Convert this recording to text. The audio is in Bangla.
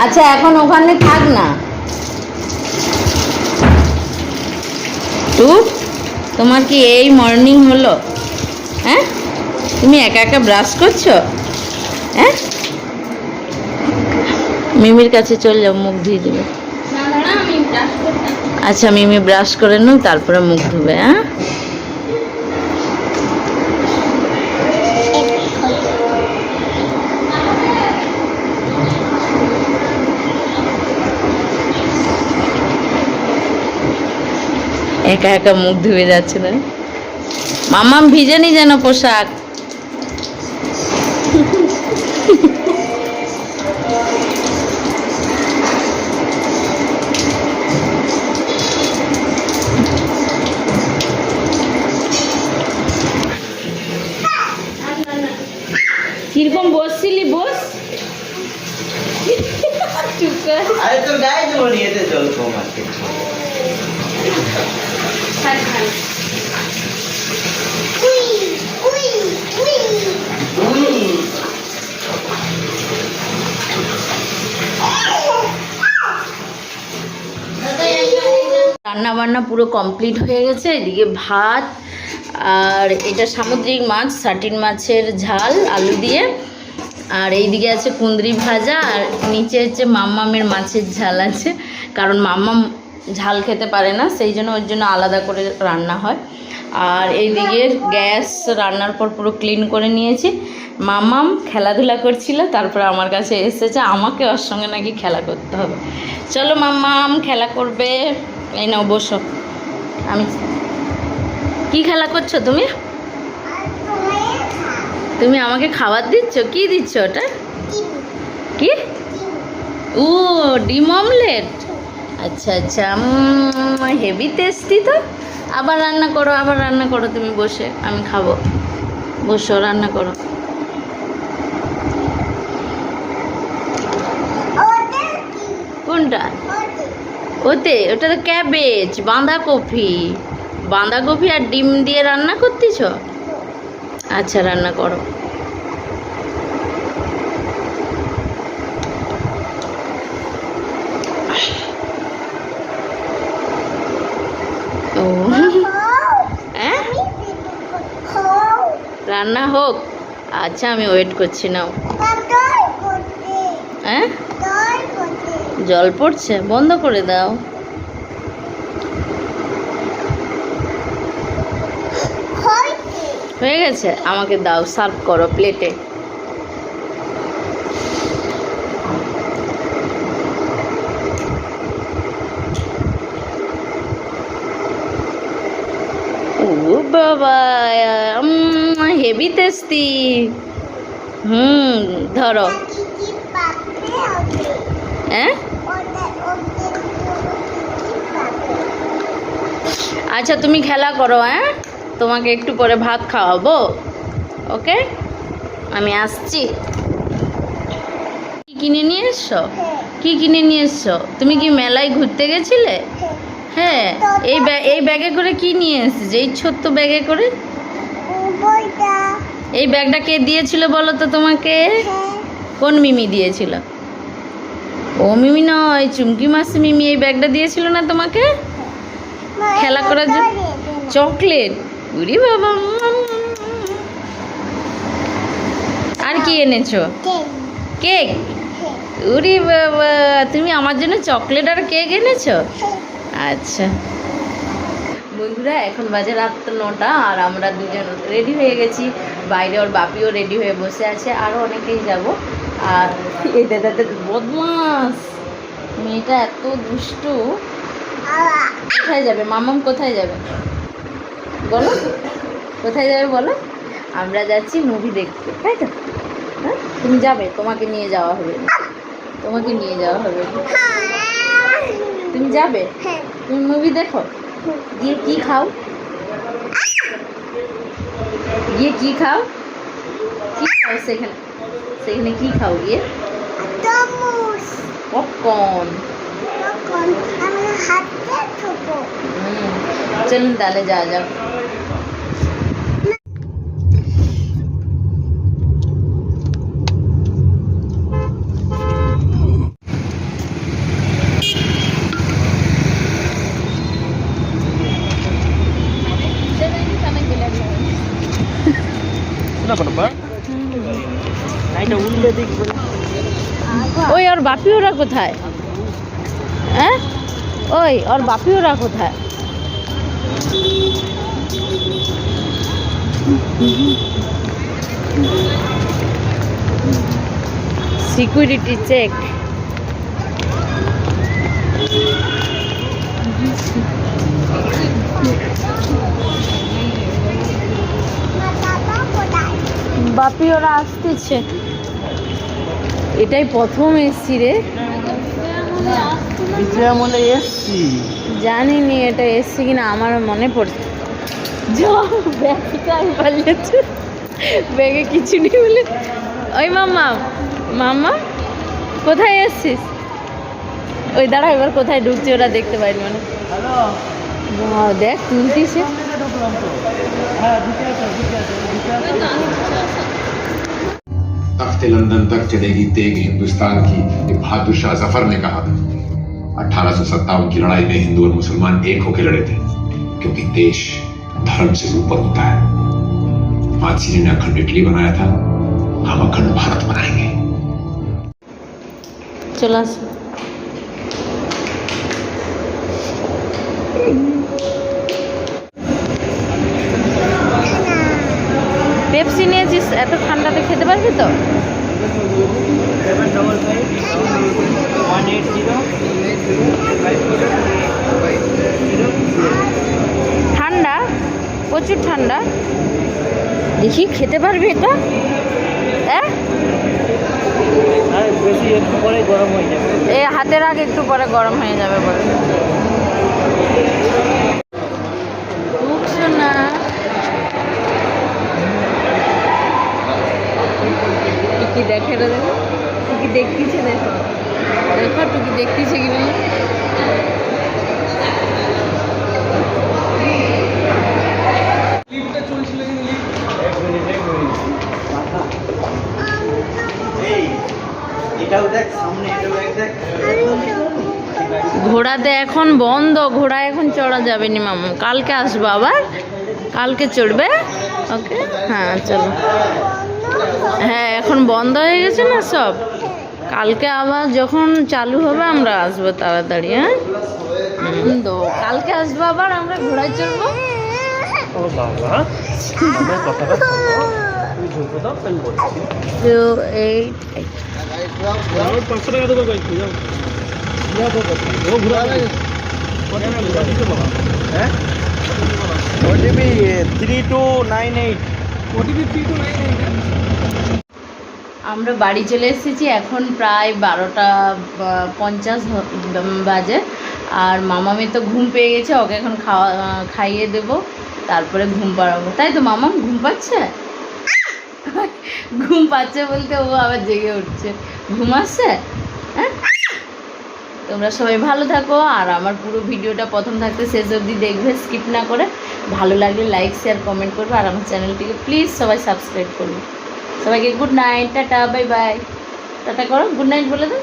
আচ্ছা এখন ওখানে থাক না টু, তোমার কি এই মর্নিং হলো? হ্যাঁ, তুমি একা একা ব্রাশ করছো? হ্যাঁ, মিমির কাছে চল যাও, মুখ ধুয়ে দেবে। আচ্ছা মিমি ব্রাশ করে নাও, তারপরে মুখ ধুবে। হ্যাঁ, একা একা মুখ ধুয়ে যাচ্ছে না। মামাম ভিজেনি যেন পোশাক। কিরকম বসছিলি? বস। আরে তো গায়ে জল নিয়েতে জল কম আছে। রান্না বান্না পুরো কমপ্লিট হয়ে গেছে। এদিকে ভাত, আর এটা সামুদ্রিক মাছ, সাটিন মাছের ঝাল আলু দিয়ে, আর এইদিকে আছে কুঁদরি ভাজা, আর নিচে হচ্ছে মাম্মামের মাছের ঝাল আছে, কারণ মাম্মাম ঝাল খেতে পারে না, সেই জন্য ওর জন্য আলাদা করে রান্না হয়। আর এইদিকে গ্যাস রান্নার পর পুরো ক্লিন করে নিয়েছি। মাম্মাম খেলাধুলা করছিল, তারপরে আমার কাছে এসেছে, আমাকে ওর সঙ্গে নাকি খেলা করতে হবে। চলো মাম্মাম খেলা করবে। এই নাও বসো। আমি কি খেলা করছো তুমি? তুমি আমাকে খাবার দিচ্ছ? কি দিচ্ছ ওটা? কি? ও ডিম অমলেট। আচ্ছা আচ্ছা, হেভি টেস্টি তো। আবার রান্না করো, আবার রান্না করো, তুমি বসে, আমি খাবো। বসো, রান্না করো। কোনটা? ওতে? ওটা তো ক্যাবেজ, বাঁধাকপি। বাঁধাকপি আর ডিম দিয়ে রান্না করতেছ? আচ্ছা রান্না করো। ও হ্যাঁ, রান্না হোক। আচ্ছা আমি ওয়েট করছি। নাও। হ্যাঁ, জল পড়ছে, বন্ধ করে দাও। হয়ে গেছে, আমাকে দাও, সার্ভ করো প্লেটে। ও বাবা, হেভি টেস্টি। ধরো। হ্যাঁ, আচ্ছা তুমি খেলা করো। হ্যাঁ, তোমাকে একটু পরে ভাত খাওয়াবো। ওকে, আমি আসছি। কি কিনে নিয়ে এসছো? কি কিনে নিয়ে এসছো? তুমি কি মেলায় ঘুরতে গেছিলে? হ্যাঁ, এই ব্যাগে করে কি নিয়ে এসেছে? এই ছোট্ট ব্যাগে করে? এই ব্যাগটা কে দিয়েছিল বলো তো তোমাকে? কোন মিমি দিয়েছিল? ও মিমি নয়, চুমকি মাসি মিমি এই ব্যাগটা দিয়েছিল না তোমাকে খেলা করার জন্য? চকলেট? উরি বাবা। আর কি এনেছো? কেক? উরি বাবা, তুমি আমার জন্য চকলেট আর কেক এনেছো? আচ্ছা বন্ধুরা, এখন বাজে রাত 9টা, আর আমরা দুজন রেডি হয়ে গেছি। বাইরে ওর বাপিও রেডি হয়ে বসে আছে, আরও অনেকেই যাব। আর এই দাদাদের বদমাস মেয়েটা এত দুষ্টু। কোথায় যাবে মামাম? কোথায় যাবে বলো? কোথায় যাবে বলো? আমরা যাচ্ছি মুভি দেখতে, তাই তো? হ্যাঁ, তুমি যাবে? তোমাকে নিয়ে যাওয়া হবে, তোমাকে নিয়ে যাওয়া হবে। তুমি যাবে? তুমি মুভি দেখো। গিয়ে কি খাও? গিয়ে কি খাও? কি খাও সেখানে? সেখানে কি খাও গিয়ে? পপকর্ন। চলুন তাহলে যা যাও। ওই ওর বাপি ওরা কোথায়? হ্যাঁ, ওই ওর বাপি ওরা কোথায়? Security check. বাপি ওরা আসতেছে। এটাই প্রথম এসছি রে, জানিনি এটা এসছি কিনা, আমার মনে পড়ছে। ব্যাগে কিছু নেই বলে। ওই মাম্মা, মাম্মা কোথায় এসছিস? ওই দাঁড়া, এবার কোথায় ঢুকছে ওরা দেখতে পাইনি মানে। দেখ তুলতিছে। तख्ते लंदन तक चलेगी तेग हिंदुस्तान की, ये बहादुर शाह जफर ने कहा था। 1857 की लड़ाई में हिंदू और मुसलमान एक होकर लड़े थे, क्योंकि देश धर्म से ऊपर होता है। मातश्री ने अखंड इटली बनाया था, हम अखंड भारत बनाएंगे। चला পেপসি নিয়েছিস? এত ঠান্ডাতে খেতে পারবি তো? ঠান্ডা, প্রচুর ঠান্ডা। দেখি খেতে পারবি এটা? হ্যাঁ, এই হাতের আগে একটু পরে গরম হয়ে যাবে বলে। বুঝছো না? টুকি দেখে রে, দেখো টুকি দেখতেছে, দেখো দেখো টুকি দেখতেছে কি বলে। ঘোড়াতে এখন বন্ধ, ঘোড়া এখন চড়া যাবে নি মামু, কালকে আসবো আবার, কালকে চড়বে। ওকে, হ্যাঁ চলো। হ্যাঁ এখন বন্ধ হয়ে গেছে না সব, কালকে আবার যখন চালু হবে আমরা আসবো তাড়াতাড়ি। হ্যাঁ তো কালকে আসবো আবার, আমরা ঘোড়ায় চড়বো। তো এই আমরা বাড়ি চলে এসেছি, এখন প্রায় 12:50 বাজে। আর মামামি তো ঘুম পেয়ে গেছে, ওকে এখন খাইয়ে দেবো, তারপরে ঘুম পাড়াবো। তাই তো মামাম ঘুম পাচ্ছে? ঘুম পাচ্ছে বলতে ও আবার জেগে উঠছে। ঘুম আসছে? হ্যাঁ, তোমরা সবাই ভালো থাকো, আর আমার পুরো ভিডিওটা প্রথম থাকতে শেষ অবধি দেখবে, স্কিপ না করে। ভালো লাগলে লাইক শেয়ার কমেন্ট করবে, আর আমার চ্যানেলটিকে প্লিজ সবাই সাবস্ক্রাইব করবে। সবাইকে good night, tata, bye bye. Tata করো, গুড নাইট বলে দাও।